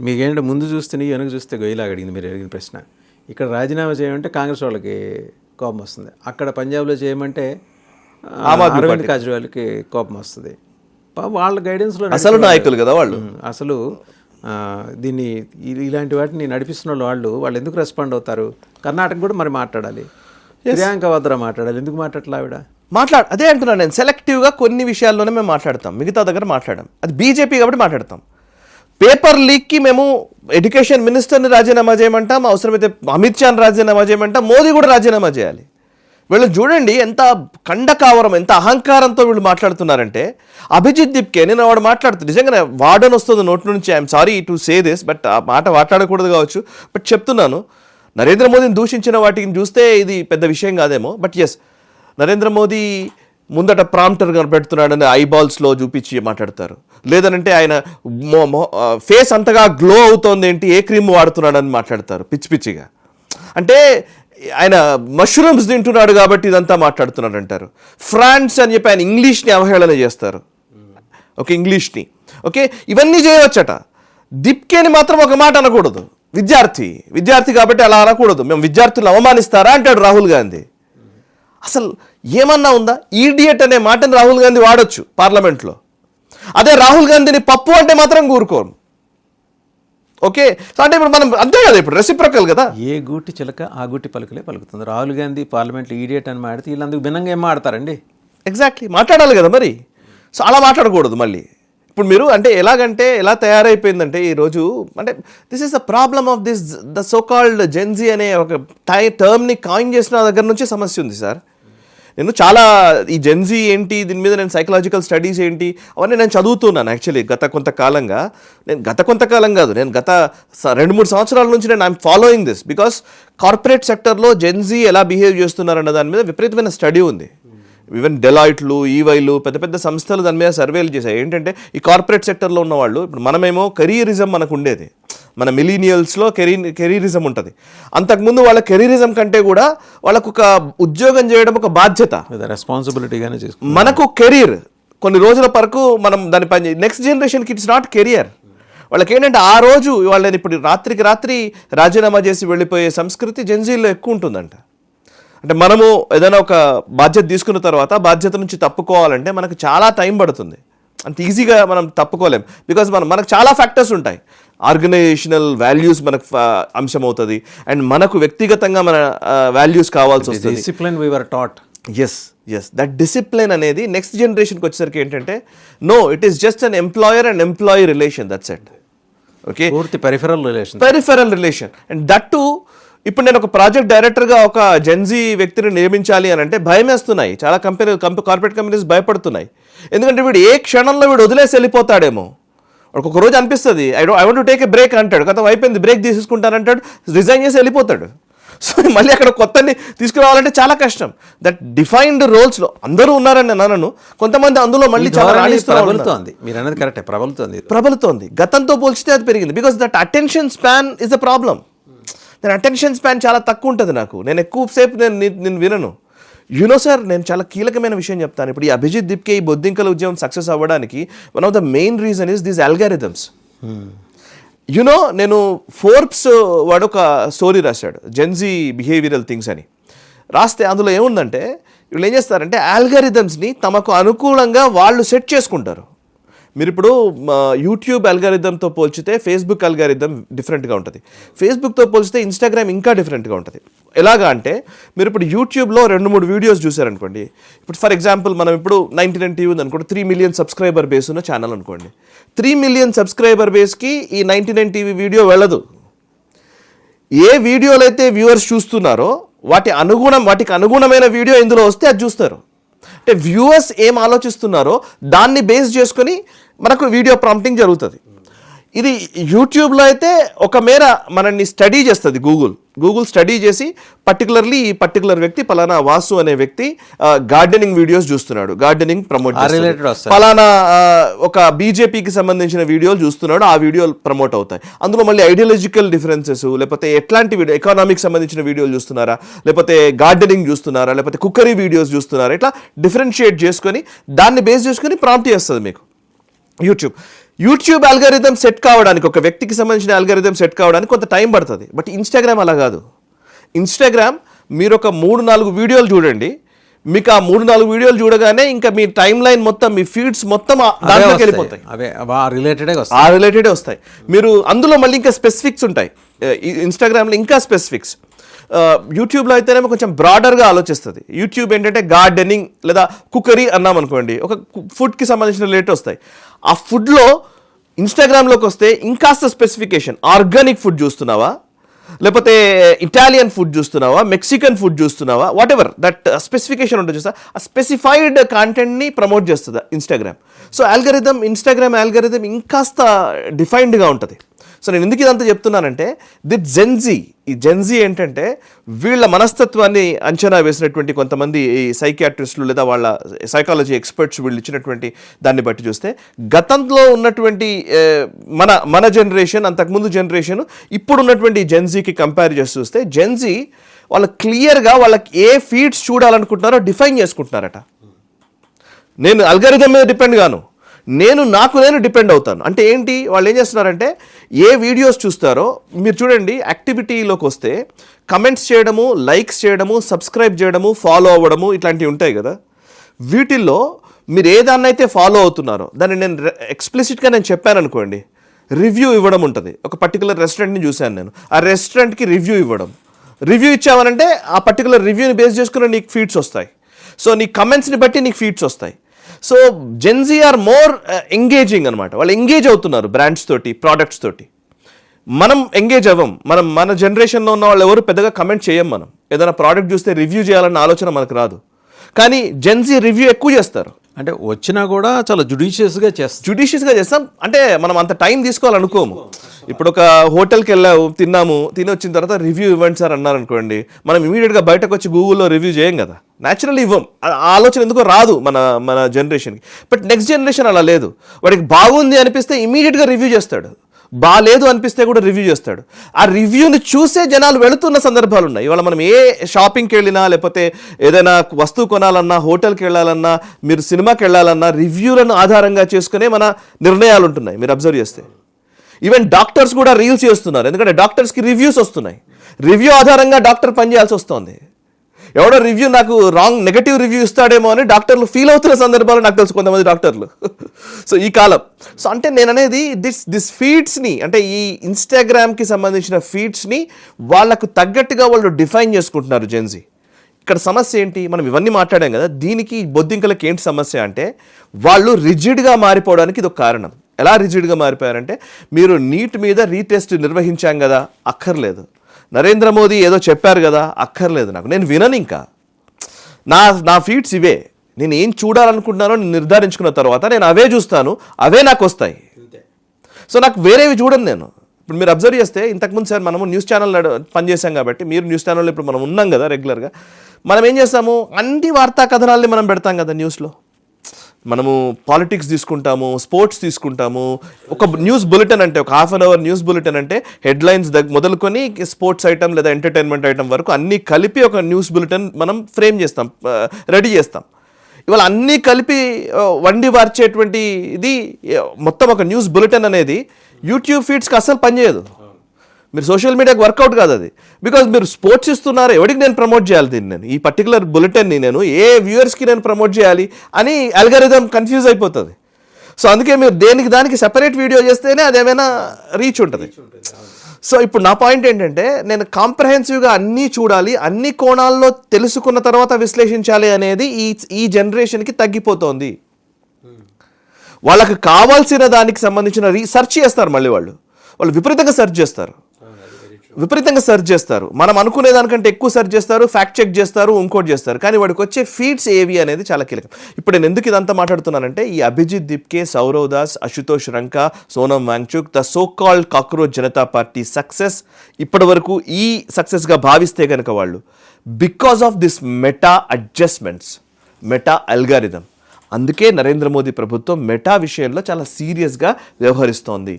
మీకేంటే ముందు చూస్తే వెనక చూస్తే గొయ్యిలాగా అడిగింది మీరు అడిగిన ప్రశ్న. ఇక్కడ రాజీనామా చేయమంటే కాంగ్రెస్ వాళ్ళకి కోపం వస్తుంది, అక్కడ పంజాబ్లో చేయమంటే అరవింద్ కేజ్రీవాల్కి కోపం వస్తుంది. వాళ్ళ గైడెన్స్లో అసలు నాయకులు కదా వాళ్ళు. అసలు దీన్ని ఇలాంటి వాటిని నడిపిస్తున్న వాళ్ళు ఎందుకు రెస్పాండ్ అవుతారు? కర్ణాటక కూడా మరి మాట్లాడాలి, ప్రియాంక వాద్రా మాట్లాడాలి, ఎందుకు మాట్లాడలే ఆవిడ? అదే అంటున్నాను నేను, సెలెక్టివ్గా కొన్ని విషయాల్లోనే మేము మాట్లాడతాం, మిగతా దగ్గర మాట్లాడాం. అది బీజేపీ కాబట్టి మాట్లాడతాం. పేపర్ లీక్కి మేము ఎడ్యుకేషన్ మినిస్టర్ని రాజీనామా చేయమంటాం, అవసరమైతే అమిత్ షాని రాజీనామా చేయమంటాం, మోదీ కూడా రాజీనామా చేయాలి. వీళ్ళు చూడండి ఎంత కండకావరం, ఎంత అహంకారంతో వీళ్ళు మాట్లాడుతున్నారంటే. అభిజిత్ దిప్కే నేను వాడు మాట్లాడుతుంది నిజంగానే వార్డన్ వస్తుంది నోటి నుంచి, I'm sorry to say this, but ఆ మాట మాట్లాడకూడదు కావచ్చు, బట్ చెప్తున్నాను. నరేంద్ర మోదీని దూషించిన వాటిని చూస్తే ఇది పెద్ద విషయం కాదేమో, బట్ ఎస్ నరేంద్ర మోదీ ముందట ప్రాంప్టర్గా పెడుతున్నాడని ఐబాల్స్లో చూపించి మాట్లాడతారు. లేదనంటే ఆయన ఫేస్ అంతగా గ్లో అవుతోంది ఏంటి, ఏ క్రీమ్ వాడుతున్నాడని మాట్లాడతారు పిచ్చిగా. అంటే ఆయన మష్రూమ్స్ తింటున్నాడు కాబట్టి ఇదంతా మాట్లాడుతున్నాడు అంటారు. ఫ్రాన్స్ అని చెప్పి ఆయన ఇంగ్లీష్ని అవహేళన చేస్తారు, ఓకే ఇంగ్లీష్ని, ఓకే ఇవన్నీ చేయవచ్చట. దిప్కేని మాత్రం ఒక మాట అనకూడదు, విద్యార్థి కాబట్టి అలా అనకూడదు, మేము విద్యార్థులు అవమానిస్తారా అంటాడు రాహుల్ గాంధీ. అసలు ఏమన్నా ఉందా? ఈడియట్ అనే మాటని రాహుల్ గాంధీ వాడొచ్చు పార్లమెంట్లో, అదే రాహుల్ గాంధీని పప్పు అంటే మాత్రం కూరుకోను. ఓకే సో అంటే ఇప్పుడు మనం అంతే కదా, ఇప్పుడు రెసిప్రకల్ కదా. ఏ గూటి చిలక ఆ గూటి పలుకులే పలుకుతుంది. రాహుల్ గాంధీ పార్లమెంట్లో ఈడియట్ అని మాడితే వీళ్ళందుకు భిన్నంగా ఏం మాడతారండి? ఎగ్జాక్ట్లీ మాట్లాడాలి కదా మరి. సో అలా మాట్లాడకూడదు మళ్ళీ. ఇప్పుడు మీరు అంటే ఎలా తయారైపోయిందంటే ఈరోజు, అంటే this is the problem of the so called Gen Z అనే ఒక టర్మ్ని కాయిన్ చేసిన దగ్గర నుంచి సమస్య ఉంది సార్. నేను చాలా ఈ జెన్జీ ఏంటి, దీని మీద నేను సైకలాజికల్ స్టడీస్ ఏంటి అవన్నీ నేను చదువుతున్నాను యాక్చువల్లీ గత కొంతకాలం కాదు, నేను గత 2-3 సంవత్సరాల నుంచి నేను I'm following this, because corporate సెక్టర్లో జెన్జీ ఎలా బిహేవ్ చేస్తున్నారన్న దాని మీద విపరీతమైన స్టడీ ఉంది. ఈవెన్ డెలాయిట్లు, ఈవైలు, పెద్ద సంస్థలు దాని మీద సర్వేలు చేశాయి. ఏంటంటే ఈ కార్పొరేట్ సెక్టర్లో ఉన్న వాళ్ళు, ఇప్పుడు మనమేమో కెరీరిజం మనకు ఉండేది, మన మిలీనియల్స్లో కెరీరిజం ఉంటుంది. అంతకుముందు వాళ్ళ కెరీరిజం కంటే కూడా వాళ్ళకు ఒక ఉద్యోగం చేయడం ఒక బాధ్యత, రెస్పాన్సిబిలిటీగానే చేసుకుంటాం. మనకు కెరీర్ కొన్ని రోజుల వరకు మనం దాని పని, నెక్స్ట్ జనరేషన్కి ఇట్స్ నాట్ కెరియర్. వాళ్ళకి ఏంటంటే ఆ రోజు వాళ్ళని ఇప్పుడు రాత్రికి రాత్రి రాజీనామా చేసి వెళ్ళిపోయే సంస్కృతి జెన్జీల్లో ఎక్కువ ఉంటుందంట. అంటే మనము ఏదైనా ఒక బాధ్యత తీసుకున్న తర్వాత బాధ్యత నుంచి తప్పుకోవాలంటే మనకు చాలా టైం పడుతుంది, అంత ఈజీగా మనం తప్పుకోలేం. బికాజ్ మనకు చాలా ఫ్యాక్టర్స్ ఉంటాయి. ఆర్గనైజేషనల్ వాల్యూస్ మనకు అంశం అవుతుంది, అండ్ మనకు వ్యక్తిగతంగా మన వాల్యూస్ కావాల్సి వస్తుంది. Discipline we were taught. Yes that discipline అనేది నెక్స్ట్ జనరేషన్కి వచ్చేసరికి ఏంటంటే no, it is just an employer and employee relation, that's it. Okay, పూర్తి peripheral relation. And that too ఇప్పుడు నేను ఒక ప్రాజెక్ట్ డైరెక్టర్గా ఒక జెన్జీ వ్యక్తిని నియమించాలి అని అంటే భయం వేస్తున్నాయి చాలా కార్పొరేట్ కంపెనీస్ భయపడుతున్నాయి. ఎందుకంటే వీడు ఏ క్షణంలో వీడు వదిలేసి వెళ్ళిపోతాడేమో. ఒక రోజు అనిపిస్తుంది I want to take a break అంటాడు, గతం అయిపోయింది బ్రేక్ తీసుకుంటానంటాడు, రిజైన్ చేసి వెళ్ళిపోతాడు. సో మళ్ళీ అక్కడ కొత్తని తీసుకురావాలంటే చాలా కష్టం. దట్ డిఫైన్డ్ రోల్స్లో అందరూ ఉన్నారని నేను అనను, కొంతమంది అందులో మళ్ళీ చాలా ప్రబలుతోంది. మీరు అనేది కరెక్టే, ప్రబలుతోంది. గతంతో పోల్చితే అది పెరిగింది. Because that attention span is the problem. నేను అటెన్షన్ స్పాన్ చాలా తక్కువ ఉంటుంది నాకు, నేను ఎక్కువసేపు నేను వినను. యూనో సార్, నేను చాలా కీలకమైన విషయం చెప్తాను. ఇప్పుడు ఈ అభిజిత్ దిప్కే ఈ బొద్దింకల ఉద్యమం సక్సెస్ అవ్వడానికి one of the main reason is these algorithms. You know నేను ఫోర్బ్స్ వాడు ఒక స్టోరీ రాశాడు, జెన్జీ బిహేవియరల్ థింగ్స్ అని రాస్తే అందులో ఏముందంటే వీళ్ళు ఏం చేస్తారంటే ఆల్గారిథమ్స్ని తమకు అనుకూలంగా వాళ్ళు సెట్ చేసుకుంటారు. మీరు ఇప్పుడు యూట్యూబ్ అల్గారిథంతో పోల్చితే ఫేస్బుక్ అల్గారిథం డిఫరెంట్గా ఉంటుంది, ఫేస్బుక్తో పోల్చితే ఇన్స్టాగ్రామ్ ఇంకా డిఫరెంట్గా ఉంటుంది. ఎలాగా అంటే మీరు ఇప్పుడు యూట్యూబ్లో 2-3 వీడియోస్ చూసారనుకోండి, ఇప్పుడు ఫర్ ఎగ్జాంపుల్ మనం ఇప్పుడు 99 TV ఉంది అనుకోండి, 3 million సబ్స్క్రైబర్ బేస్ ఉన్న ఛానల్ అనుకోండి. 3 million సబ్స్క్రైబర్ బేస్కి ఈ 99 TV వీడియో వెళ్ళదు. ఏ వీడియోలు అయితే వ్యూవర్స్ చూస్తున్నారో వాటికి అనుగుణమైన వీడియో ఇందులో వస్తే అది చూస్తారు. అంటే వ్యూవర్స్ ఏం ఆలోచిస్తున్నారో దాన్ని బేస్ చేసుకొని మనకు వీడియో ప్రాంప్టింగ్ జరుగుతుంది. ఇది యూట్యూబ్లో అయితే ఒక మేర మనల్ని స్టడీ చేస్తుంది గూగుల్ స్టడీ చేసి పర్టికులర్లీ ఈ పర్టికులర్ వ్యక్తి పలానా వాసు అనే వ్యక్తి గార్డెనింగ్ వీడియోస్ చూస్తున్నాడు, గార్డెనింగ్ ప్రమోట్ చేస్తున్నాడు, పలానా ఒక బీజేపీకి సంబంధించిన వీడియోలు చూస్తున్నాడు, ఆ వీడియోలు ప్రమోట్ అవుతాయి. అందులో మళ్ళీ ఐడియాలజికల్ డిఫరెన్సెస్, లేకపోతే ఎట్లాంటి వీడియో ఎకనామిక్ సంబంధించిన వీడియోలు చూస్తున్నారా, లేకపోతే గార్డెనింగ్ చూస్తున్నారా, లేకపోతే కుక్కరీ వీడియోస్ చూస్తున్నారా, ఇట్లా డిఫరెన్షియేట్ చేసుకొని దాన్ని బేస్ చేసుకొని ప్రాంప్ట్ చేస్తుంది మీకు యూట్యూబ్. యూట్యూబ్ అల్గారిథం సెట్ కావడానికి, ఒక వ్యక్తికి సంబంధించిన అల్గారిథం సెట్ కావడానికి కొంత టైం పడుతుంది. బట్ ఇన్స్టాగ్రామ్ అలా కాదు. ఇన్స్టాగ్రామ్ మీరు ఒక 3-4 వీడియోలు చూడండి, మీకు ఆ 3-4 వీడియోలు చూడగానే ఇంకా మీ టైం లైన్ మొత్తం, మీ ఫీడ్స్ మొత్తం దాంట్లోకి వెళ్ళిపోతాయి. ఆ రిలేటెడే వస్తాయి. మీరు అందులో మళ్ళీ ఇంకా స్పెసిఫిక్స్ ఉంటాయి. ఇన్స్టాగ్రామ్లో ఇంకా స్పెసిఫిక్స్. యూట్యూబ్లో అయితేనేమో కొంచెం బ్రాడర్గా ఆలోచిస్తుంది. యూట్యూబ్ ఏంటంటే గార్డెనింగ్ లేదా కుకరీ అన్నాం అనుకోండి, ఒక ఫుడ్కి సంబంధించిన రిలేటెడ్ వస్తాయి. ఆ ఫుడ్లో ఇన్స్టాగ్రామ్లోకి వస్తే ఇంకాస్త స్పెసిఫికేషన్, ఆర్గానిక్ ఫుడ్ చూస్తున్నావా, లేకపోతే ఇటాలియన్ ఫుడ్ చూస్తున్నావా, మెక్సికన్ ఫుడ్ చూస్తున్నావా, వాట్ ఎవర్ దట్ స్పెసిఫికేషన్ ఉంటుంది చూస్తా, ఆ స్పెసిఫైడ్ కాంటెంట్ని ప్రమోట్ చేస్తుంది ఇన్స్టాగ్రామ్. సో ఇన్స్టాగ్రామ్ ఆల్గరిథం ఇంకాస్త డిఫైన్డ్గా ఉంటుంది. సో నేను ఎందుకు ఇదంతా చెప్తున్నానంటే, ఈ జెన్జీ ఏంటంటే వీళ్ళ మనస్తత్వాన్ని అంచనా వేసినటువంటి కొంతమంది ఈ సైకియాట్రిస్టులు లేదా వాళ్ళ సైకాలజీ ఎక్స్పర్ట్స్ వీళ్ళు ఇచ్చినటువంటి దాన్ని బట్టి చూస్తే, గతంలో ఉన్నటువంటి మన జనరేషన్, అంతకుముందు జనరేషన్, ఇప్పుడు ఉన్నటువంటి జెన్జీకి కంపేర్ చేసి చూస్తే, జెన్జీ వాళ్ళు క్లియర్గా వాళ్ళకి ఏ ఫీడ్స్ చూడాలనుకుంటున్నారో డిఫైన్ చేసుకుంటున్నారట. నేను అల్గారిథం మీద డిపెండ్ గాను, నేను డిపెండ్ అవుతాను. అంటే ఏంటి, వాళ్ళు ఏం చేస్తున్నారంటే ఏ వీడియోస్ చూస్తారో మీరు చూడండి, యాక్టివిటీలోకి వస్తే కమెంట్స్ చేయడము, లైక్స్ చేయడము, సబ్స్క్రైబ్ చేయడము, ఫాలో అవ్వడము, ఇట్లాంటివి ఉంటాయి కదా. వీటిల్లో మీరు ఏ దాన్నైతే ఫాలో అవుతున్నారో దాన్ని నేను ఎక్స్ప్లిసిట్గా నేను చెప్పాను అనుకోండి, రివ్యూ ఇవ్వడం ఉంటుంది. ఒక పర్టికులర్ రెస్టారెంట్ని చూశాను నేను, ఆ రెస్టారెంట్కి రివ్యూ ఇచ్చామనంటే ఆ పర్టికులర్ రివ్యూని బేస్ చేసుకుని నీకు ఫీడ్స్ వస్తాయి. సో నీ కమెంట్స్ని బట్టి నీకు ఫీడ్స్ వస్తాయి. So Gen Z are more engaging అనమాట. వాళ్ళు ఎంగేజ్ అవుతున్నారు బ్రాండ్స్ తోటి, ప్రోడక్ట్స్ తోటి. మనం ఎంగేజ్ అవ్వం. మన జనరేషన్లో ఉన్న వాళ్ళు ఎవరు పెద్దగా కమెంట్ చేయం. మనం ఏదైనా ప్రోడక్ట్ చూస్తే రివ్యూ చేయాలన్న ఆలోచన మనకు రాదు. కానీ జెన్జీ రివ్యూ ఎక్కువ చేస్తారు. అంటే వచ్చినా కూడా చాలా జుడిషియస్గా చేస్తాం. అంటే మనం అంత టైం తీసుకోవాలనుకోము. ఇప్పుడు ఒక హోటల్కి వెళ్ళాము, తిని వచ్చిన తర్వాత రివ్యూ ఇవ్వండి సార్ అన్నారు అనుకోండి, మనం ఇమీడియట్గా బయటకు వచ్చి గూగుల్లో రివ్యూ చేయం కదా, న్యాచురల్లీ ఇవ్వం. ఆ ఆలోచన ఎందుకో రాదు మన జనరేషన్కి. బట్ నెక్స్ట్ జనరేషన్ అలా లేదు. వాడికి బాగుంది అనిపిస్తే ఇమీడియట్గా రివ్యూ చేస్తాడు, బాలేదు అనిపిస్తే కూడా రివ్యూ చేస్తాడు. ఆ రివ్యూని చూసే జనాలు వెళుతున్న సందర్భాలు ఉన్నాయి. ఇవాళ మనం ఏ షాపింగ్కి వెళ్ళినా, లేకపోతే ఏదైనా వస్తువు కొనాలన్నా, హోటల్కి వెళ్ళాలన్నా, మీరు సినిమాకి వెళ్ళాలన్నా, రివ్యూలను ఆధారంగా చేసుకునే మన నిర్ణయాలు ఉంటున్నాయి. మీరు అబ్జర్వ్ చేస్తే ఈవెన్ డాక్టర్స్ కూడా రీల్స్ చేస్తున్నారు. ఎందుకంటే డాక్టర్స్కి రివ్యూస్ వస్తున్నాయి. రివ్యూ ఆధారంగా డాక్టర్ పనిచేయాల్సి వస్తుంది. ఎవడో రివ్యూ నాకు నెగటివ్ రివ్యూ ఇస్తాడేమో అని డాక్టర్లు ఫీల్ అవుతున్న సందర్భాలు నాకు తెలుసు, కొంతమంది డాక్టర్లు. సో ఈ కాలం. సో అంటే నేను అనేది దిస్ ఫీడ్స్ని, అంటే ఈ ఇన్స్టాగ్రామ్కి సంబంధించిన ఫీడ్స్ని వాళ్ళకు తగ్గట్టుగా వాళ్ళు డిఫైన్ చేసుకుంటున్నారు జెన్జీ. ఇక్కడ సమస్య ఏంటి, మనం ఇవన్నీ మాట్లాడాం కదా, దీనికి బొద్దింకలకి ఏంటి సమస్య అంటే, వాళ్ళు రిజిడ్గా మారిపోవడానికి ఇది ఒక కారణం. ఎలా రిజిడ్గా మారిపోయారంటే, మీరు నీట్ మీద రీటెస్ట్ నిర్వహించాం కదా, అక్కర్లేదు. నరేంద్ర మోదీ ఏదో చెప్పారు కదా, అక్కర్లేదు నాకు, నేను వినను. ఇంకా నా ఫీడ్స్ ఇవే, నేను ఏం చూడాలనుకుంటున్నానో నేను నిర్ధారించుకున్న తర్వాత నేను అవే చూస్తాను, అవే నాకు వస్తాయి. సో నాకు వేరేవి చూడను నేను. ఇప్పుడు మీరు అబ్జర్వ్ చేస్తే, ఇంతకుముందు సార్ మనము న్యూస్ ఛానల్ పనిచేసాం కాబట్టి, మీరు న్యూస్ ఛానల్లో ఇప్పుడు మనం ఉన్నాం కదా రెగ్యులర్గా, మనం ఏం చేస్తాము, అన్ని వార్తా కథనాల్ని మనం పెడతాం కదా న్యూస్లో. మనము పాలిటిక్స్ తీసుకుంటాము, స్పోర్ట్స్ తీసుకుంటాము. ఒక న్యూస్ బులెటిన్ అంటే, ఒక half an hour news bulletin అంటే హెడ్లైన్స్ మొదలుకొని స్పోర్ట్స్ ఐటమ్ లేదా ఎంటర్టైన్మెంట్ ఐటమ్ వరకు అన్నీ కలిపి ఒక న్యూస్ బులెటిన్ మనం ఫ్రేమ్ చేస్తాం, రెడీ చేస్తాం. ఇవాళ అన్నీ కలిపి వండి వార్చేటువంటి ఇది మొత్తం ఒక న్యూస్ బులెటిన్ అనేది యూట్యూబ్ ఫీడ్స్కి అస్సలు పనిచేయదు. మీరు సోషల్ మీడియాకి వర్కౌట్ కాదు అది. బికాజ్ మీరు స్పోర్ట్స్ ఇస్తున్నారు, ఎవరికి నేను ప్రమోట్ చేయాలి దీన్ని, నేను ఈ పర్టికులర్ బులెటిన్ని నేను ఏ వ్యూవర్స్కి నేను ప్రమోట్ చేయాలి అని అల్గారిథం కన్ఫ్యూజ్ అయిపోతుంది. సో అందుకే మీరు దానికి సెపరేట్ వీడియో చేస్తేనే అదేమైనా రీచ్ ఉంటుంది. సో ఇప్పుడు నా పాయింట్ ఏంటంటే, నేను కాంప్రహెన్సివ్గా అన్నీ చూడాలి, అన్ని కోణాల్లో తెలుసుకున్న తర్వాత విశ్లేషించాలి అనేది ఈ జనరేషన్కి తగ్గిపోతుంది. వాళ్ళకి కావాల్సిన దానికి సంబంధించిన సెర్చ్ చేస్తారు, మళ్ళీ వాళ్ళు విపరీతంగా సెర్చ్ చేస్తారు. మనం అనుకునే దానికంటే ఎక్కువ సెర్చ్ చేస్తారు, ఫ్యాక్ట్ చెక్ చేస్తారు, ఇంకోటి చేస్తారు. కానీ వాడికి వచ్చే ఫీడ్స్ ఏవి అనేది చాలా కీలకం. ఇప్పుడు నేను ఎందుకు ఇదంతా మాట్లాడుతున్నానంటే, ఈ Abhijit Dipke, Saurav Das, Ashutosh Ranka, Sonam Wangchuk, the so called cockroach Janata Party success ఇప్పటి వరకు ఈ సక్సెస్గా భావిస్తే కనుక వాళ్ళు because of this meta adjustments, meta algorithm. అందుకే నరేంద్ర మోదీ ప్రభుత్వం మెటా విషయంలో చాలా సీరియస్గా వ్యవహరిస్తోంది.